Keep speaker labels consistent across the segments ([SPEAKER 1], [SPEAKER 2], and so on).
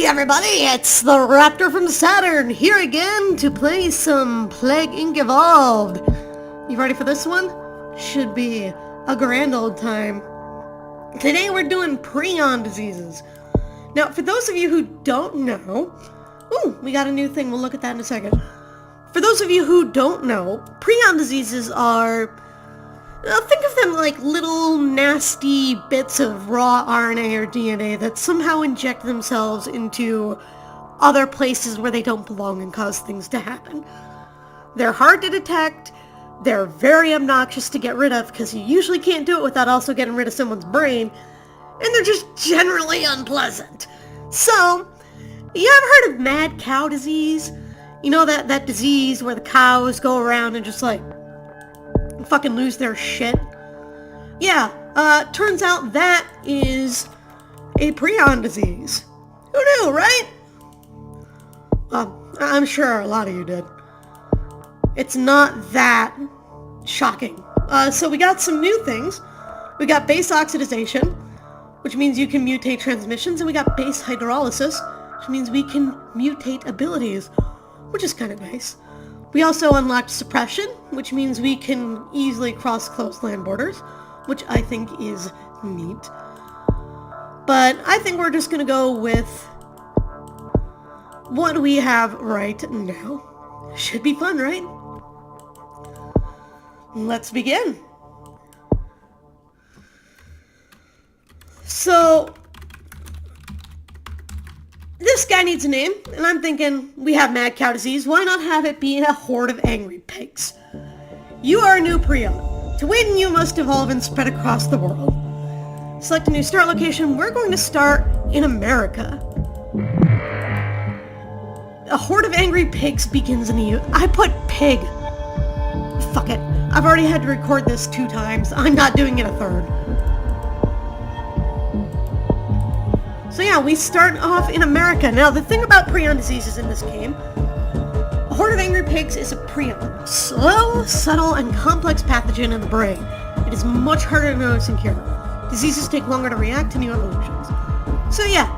[SPEAKER 1] Hey everybody, it's the Raptor from Saturn, here again to play some Plague Inc. Evolved. You ready for this one? Should be a grand old time. Today we're doing Prion diseases. Now, for those of you who don't know... Ooh, we got a new thing, we'll look at that in a second. For those of you who don't know, Prion diseases are... think of them like little nasty bits of raw RNA or DNA that somehow inject themselves into other places where they don't belong and cause things to happen. They're hard to detect, they're very obnoxious to get rid of because you usually can't do it without also getting rid of someone's brain, and they're just generally unpleasant. So, you ever heard of mad cow disease? You know that disease where the cows go around and just like fucking lose their shit? Yeah, turns out that is a prion disease. Who knew, right? Well, I'm sure a lot of you did. It's not that shocking. So we got some new things. We got base oxidization, which means you can mutate transmissions, and we got base hydrolysis, which means we can mutate abilities, which is kind of nice. We also unlocked suppression, which means we can easily cross closed land borders, which I think is neat. But I think we're just going to go with what we have right now. Should be fun, right? Let's begin. So, this guy needs a name, and I'm thinking, we have mad cow disease, why not have it be a horde of angry pigs? You are a new Prion. To win, you must evolve and spread across the world. Select a new start location. We're going to start in America. A horde of angry pigs begins in the... I put pig. Fuck it. I've already had to record this 2 times. I'm not doing it a 3rd. So yeah, we start off in America. Now, the thing about prion diseases in this game, a horde of angry pigs is a prion. Slow, subtle, and complex pathogen in the brain. It is much harder to notice and cure. Diseases take longer to react to new evolutions. So yeah,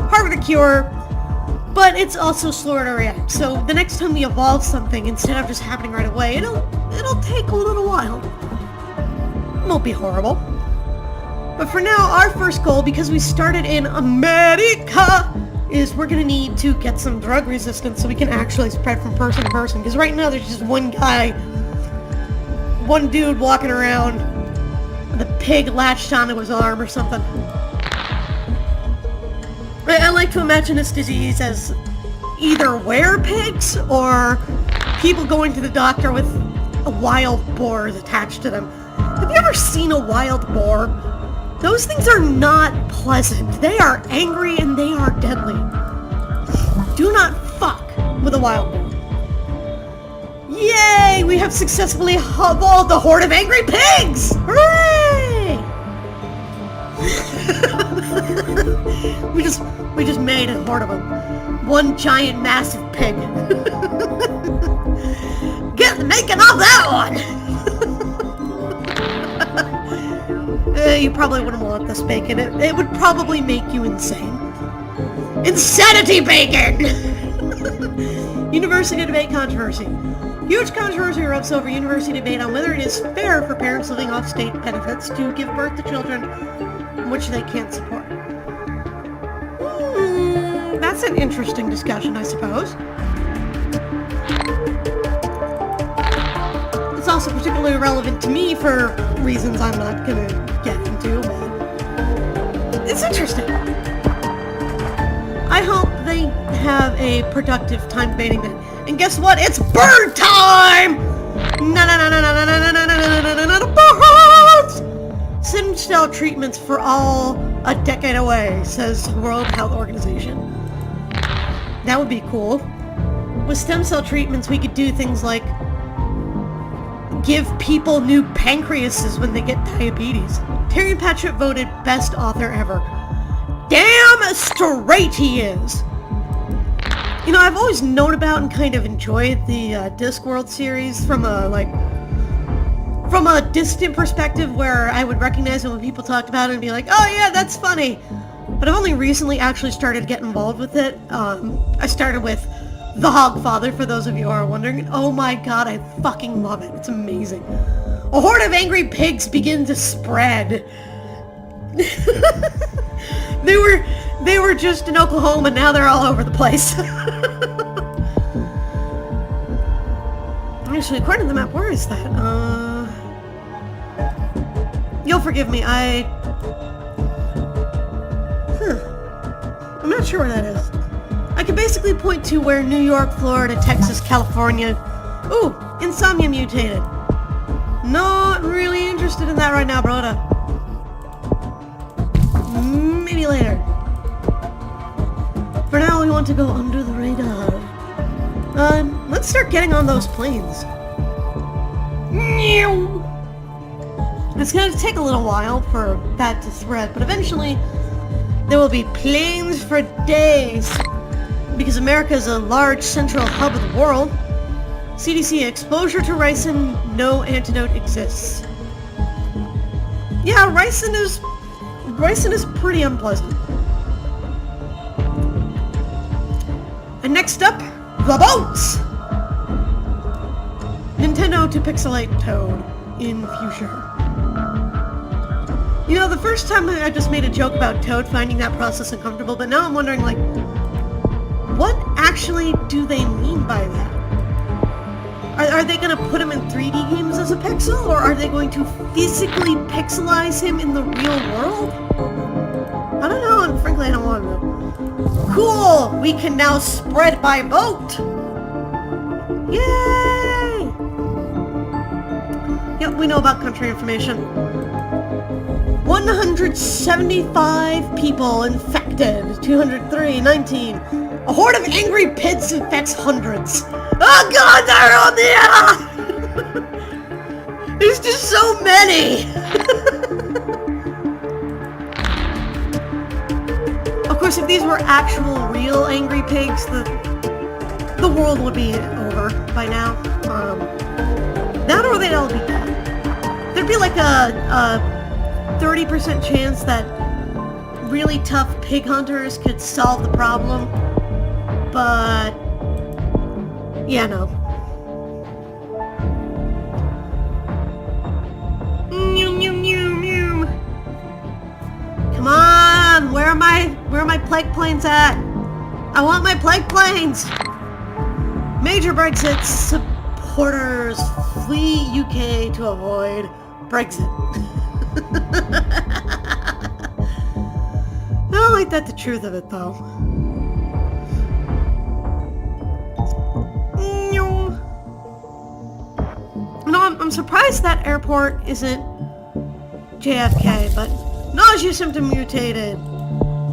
[SPEAKER 1] harder to cure, but it's also slower to react. So the next time we evolve something, instead of just happening right away, it'll take a little while. It won't be horrible. But for now, our first goal, because we started in America, is we're gonna need to get some drug resistance so we can actually spread from person to person. Because right now there's just one guy, one dude walking around with a pig latched onto his arm or something. I like to imagine this disease as either were-pigs or people going to the doctor with a wild boar attached to them. Have you ever seen a wild boar? Those things are not pleasant. They are angry and they are deadly. Do not fuck with a wild boar. Yay! We have successfully evolved a horde of angry pigs! Hooray! we just made a horde of them. One giant massive pig. Get the bacon off that one! You probably wouldn't want this bacon. It would probably make you insane. Insanity bacon! University debate controversy. Huge controversy erupts over university debate on whether it is fair for parents living off state benefits to give birth to children which they can't support. That's an interesting discussion, I suppose. It's also particularly relevant to me for reasons I'm not gonna get into, but it's interesting. I hope they have a productive time debating that. And guess what? It's bird time! Birds! Stem cell treatments for all a decade away, says World Health Organization. That would be cool. With stem cell treatments, we could do things like give people new pancreases when they get diabetes. Terry Pratchett voted best author ever. Damn straight he is! You know, I've always known about and kind of enjoyed the Discworld series from a distant perspective where I would recognize it when people talked about it and be like, oh yeah, that's funny. but I've only recently actually started to get involved with it. I started with The Hogfather, for those of you who are wondering. And oh my god, I fucking love it. It's amazing. A horde of angry pigs begin to spread. They were just in Oklahoma, and now they're all over the place. Actually, according to the map, where is that? You'll forgive me, I'm not sure where that is. I can basically point to where New York, Florida, Texas, California... Ooh, Insomnia mutated. Not really interested in that right now, brother. Maybe later. For now, we want to go under the radar. Let's start getting on those planes. It's gonna take a little while for that to thread, but eventually there will be planes for days. Because America is a large central hub of the world, CDC exposure to ricin, no antidote exists. Yeah, ricin is pretty unpleasant. And next up, the boats! Nintendo to pixelate Toad in future. You know, the first time I just made a joke about Toad finding that process uncomfortable, but now I'm wondering, like, what actually do they mean by that? Are they going to put him in 3D games as a pixel, or are they going to physically pixelize him in the real world? I don't know, and frankly I don't want to know. Cool! We can now spread by boat! Yay! Yep, we know about country information. 175 people infected. 203, 19. A horde of angry pigs infects hundreds. Oh god, they're on the air! There's just so many! Of course, if these were actual, real angry pigs, the world would be over by now. That or they'd all be dead. There'd be like a 30% chance that really tough pig hunters could solve the problem. But yeah, no. Come on, where are my plague planes at? I want my plague planes. Major Brexit supporters flee UK to avoid Brexit. I don't like that the truth of it though. No, I'm surprised that airport isn't JFK, but nausea symptom mutated.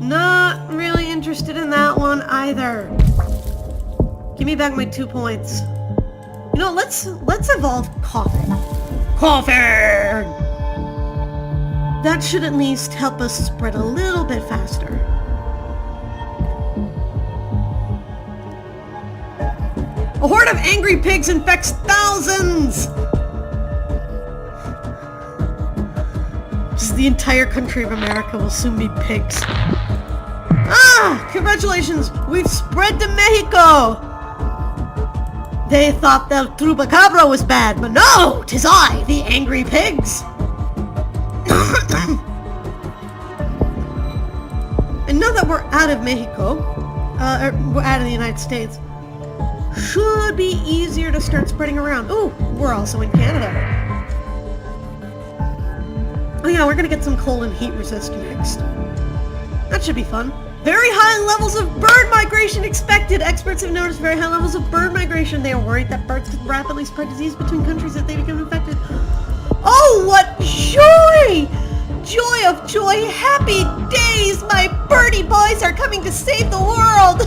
[SPEAKER 1] Not really interested in that one either. Give me back my 2 points. You know, let's evolve coughing. Coughing! That should at least help us spread a little bit faster. A horde of angry pigs infects thousands! Just the entire country of America will soon be pigs. Ah! Congratulations! We've spread to Mexico! They thought the Trubacabra was bad, but no! 'Tis I, the angry pigs! And now that we're out of Mexico, or we're out of the United States, should be easier to start spreading around. Ooh, we're also in Canada. Oh yeah, we're gonna get some cold and heat resist next. That should be fun. Very high levels of bird migration expected. Experts have noticed very high levels of bird migration. They are worried that birds could rapidly spread disease between countries if they become infected. Oh, what joy! Joy of joy, happy days! My birdie boys are coming to save the world!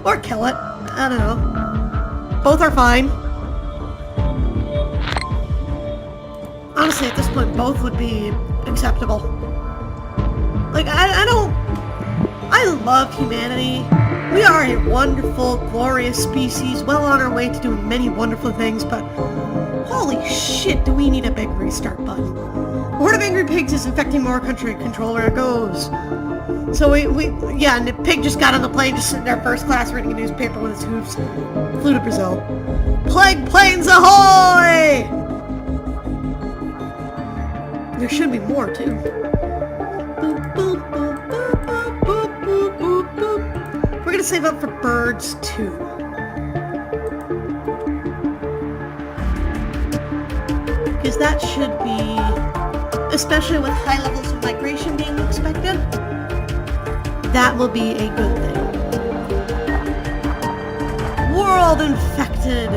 [SPEAKER 1] Or kill it. I don't know. Both are fine. Honestly, at this point, both would be acceptable. Like, I love humanity. We are a wonderful, glorious species, well on our way to doing many wonderful things, but holy shit, do we need a big restart button. A horde of angry pigs is infecting more country. Controller goes. So yeah, and the pig just got on the plane, just sitting there first class reading a newspaper with his hooves. Flew to Brazil. Plague planes ahoy! There should be more, too. Boop, boop, boop, boop, boop, boop, boop, boop, boop. We're gonna save up for birds, too. Because that should be, especially with high levels of migration being expected, that will be a good thing. World infected!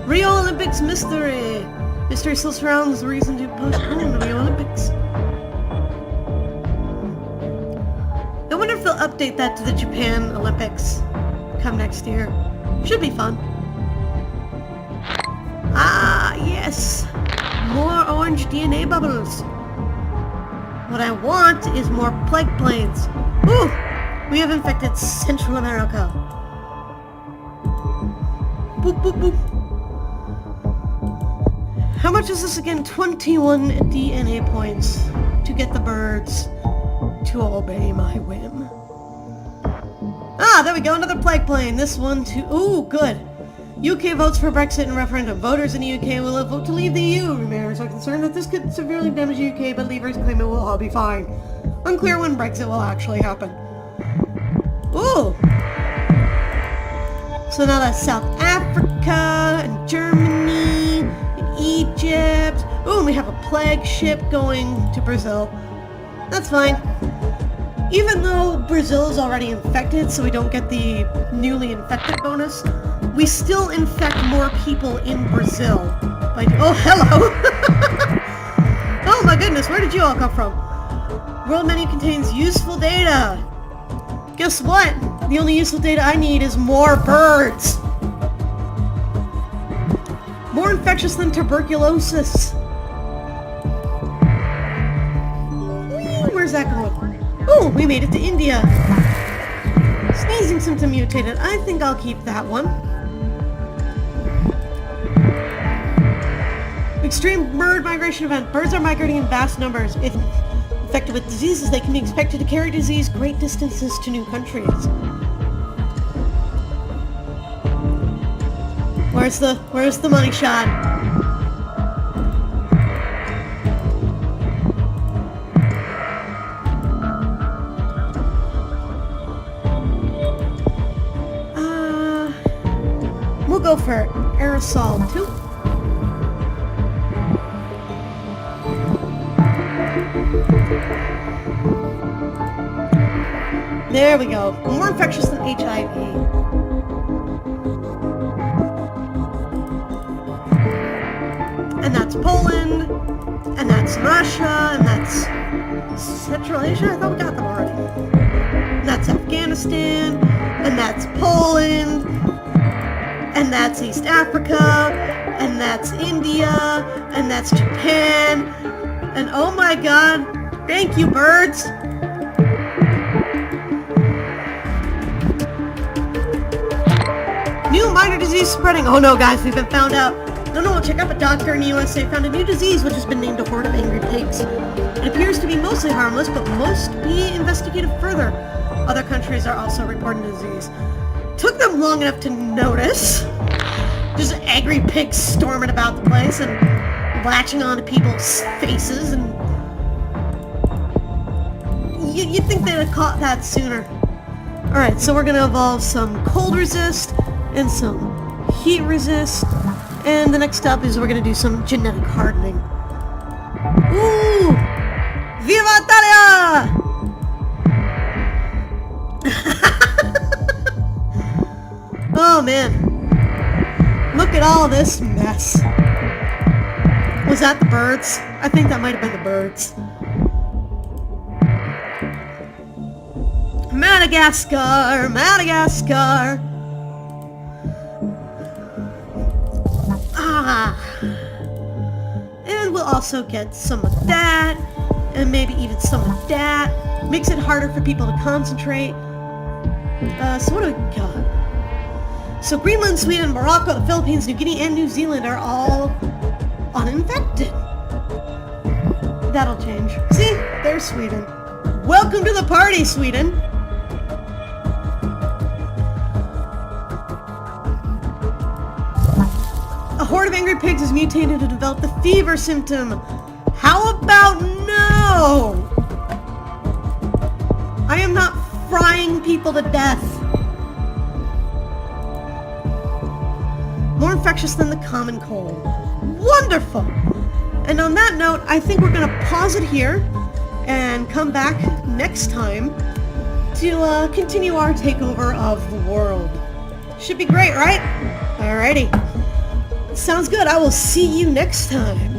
[SPEAKER 1] Rio Olympics mystery! Mystery still surrounds the reason to postpone the Rio Olympics. I wonder if they'll update that to the Japan Olympics come next year. Should be fun. Ah, yes! More orange DNA bubbles. What I want is more plague planes. Ooh! We have infected Central America. Boop, boop, boop. How much is this again? 21 DNA points to get the birds to obey my whim. Ah, there we go, another plague plane. This one too. Ooh, good. UK votes for Brexit in referendum. Voters in the UK will vote to leave the EU. Remainers are concerned that this could severely damage the UK, but Leavers claim it will all be fine. Unclear when Brexit will actually happen. Ooh. So now that's South Africa and Germany and Egypt. Ooh, and we have a plague ship going to Brazil. That's fine. Even though Brazil is already infected, so we don't get the newly infected bonus, we still infect more people in Brazil. Oh, hello! Oh my goodness, where did you all come from? World menu contains useful data. Guess what? The only useful data I need is more birds. More infectious than tuberculosis. Whee, where's that going? Oh, we made it to India. Sneezing symptom mutated. I think I'll keep that one. Extreme bird migration event. Birds are migrating in vast numbers. If infected with diseases, they can be expected to carry disease great distances to new countries. Where's the money shot? We'll go for aerosol too. There we go. More infectious than HIV. And that's Poland, and that's Russia, and that's Central Asia. I thought we got them already. And that's Afghanistan, and that's Poland, and that's East Africa, and that's India, and that's Japan, and oh my god, thank you, birds! New minor disease spreading. Oh no, guys, we've been found out. No, check out a doctor in the USA found a new disease which has been named a horde of angry pigs. It appears to be mostly harmless, but must be investigated further. Other countries are also reporting the disease. Took them long enough to notice. Just angry pigs storming about the place and latching onto people's faces, and you'd think they'd have caught that sooner. Alright, so we're going to evolve some cold resist and some heat resist. And the next step is we're going to do some genetic hardening. Ooh! Viva Italia! Oh man. Look at all this mess. Was that the birds? I think that might have been the birds. Madagascar! Madagascar! And we'll also get some of that, and maybe even some of that. Makes it harder for people to concentrate. So what do we got? So Greenland, Sweden, Morocco, the Philippines, New Guinea, and New Zealand are all uninfected. That'll change. See? There's Sweden. Welcome to the party, Sweden. A horde of angry pigs is mutated to develop the fever symptom. How about no? I am not frying people to death. More infectious than the common cold. Wonderful! And on that note, I think we're gonna pause it here and come back next time to continue our takeover of the world. Should be great, right? Alrighty. Sounds good. I will see you next time.